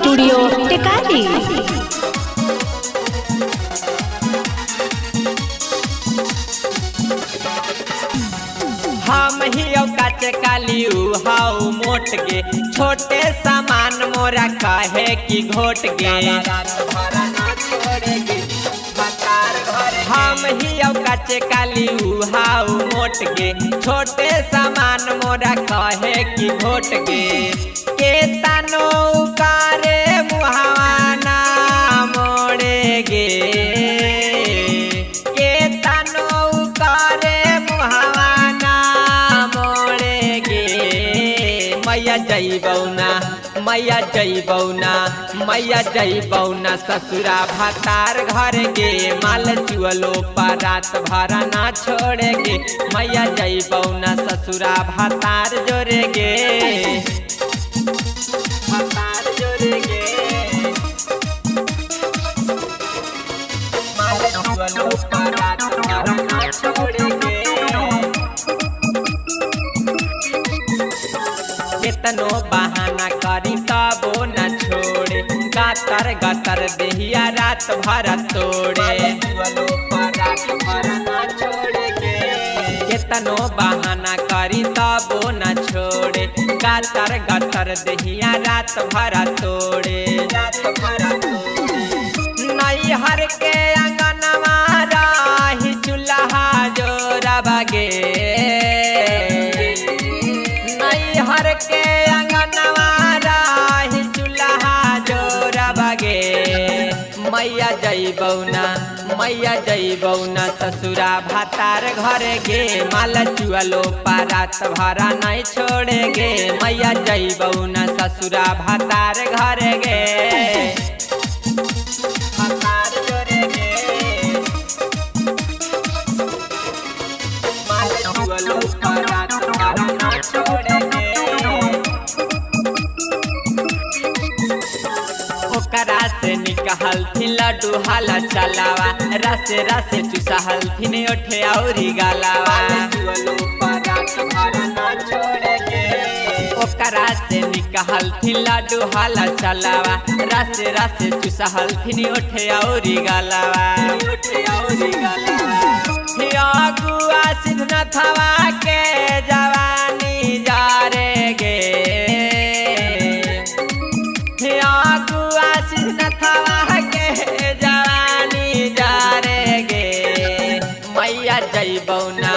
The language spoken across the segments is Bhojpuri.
स्टूडियो टेकारी। हम ही काचे काली हाउ मोट गे छोटे सामान मोरा कहे की घोट गे। हम ही काचे काली हाउ मोट गे छोटे सामान मोरा कहे की घोट गे। के तनो कारे मुहावाना मोड़े गे के तनो कारे मुहावाना मोड़े गे। मैया जईबौना मैया जईबौना मैया जईबौना ससुरा भातार घर गे माल चुअलो पर रात भरा ना छोड़े गे। मैया जईबौना ससुरा भातार जोरे गे भातार जोरे गे माल चुअलो पर रात भरा ना छोड़े गे। केतनो बहाना करी तबो न छोड़े गातर गातर देहिया रात भर तोड़े। केतनो बहाना करी तबो न छोड़े गातर गातर देहिया रात भर तोड़े। नैहर के अंगनवा रही चूल्हा जोरा बगे नैहर के अंगनवा रही चूल्हा जोरा बगे। मैया जईबौना मैया जईबौना ससुरा भातार घर गे माल चुअलो पर रात भरा नहीं छोड़े गे। मैया जईबौना ससुरा भातार घर गे भातार जोरे गे माल चुअलो पर रात भरा नहीं छोड़े गे। ओकरा से निकहल थी लड्डू हाला चलावा रसे रसे चुसहल थी ओठे औरी गालावा। ओकरा से निकहल थी लड्डू हाला चलावा रसे रसे चुसहल थी ओठे औरी गालावा। गुआ सिद्धनाथवा के जवानी जा रे गे सिद्धनाथवा के जवानी जा रे गे। मैया जईबौना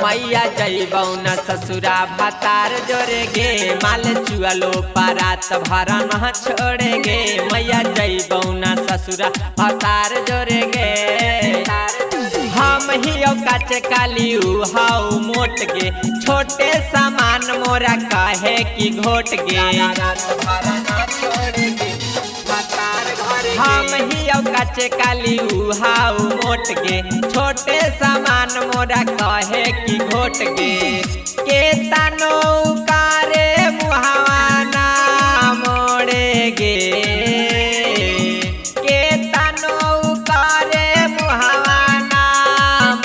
मैया जईबौना ससुरा भातार जोरे गे माल चुअलो पर रात भरा न छोड़े गे। मैया जईबौना ससुरा भातार जोरे गे। हम ही काचे काली हाउ मोट गे छोटे सामान मोरा कहे की घोट गे। हम ही काचे काली हाउ मोट गे छोटे सामान मोरा कहे की घोट गे। के तनो कारे मुहावाना मोड़े गे के तनो कारे मुहावाना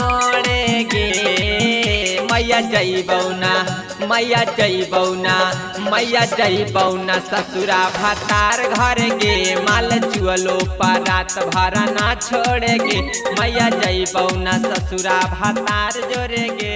मोड़े गे। मैया जईबौना मैया जईबौना मैया जईबौना ससुरा भातार घर गे माल चुअलो पर रात भरा ना छोड़े गे। मैया जईबौना ससुरा भातार जोरे गे।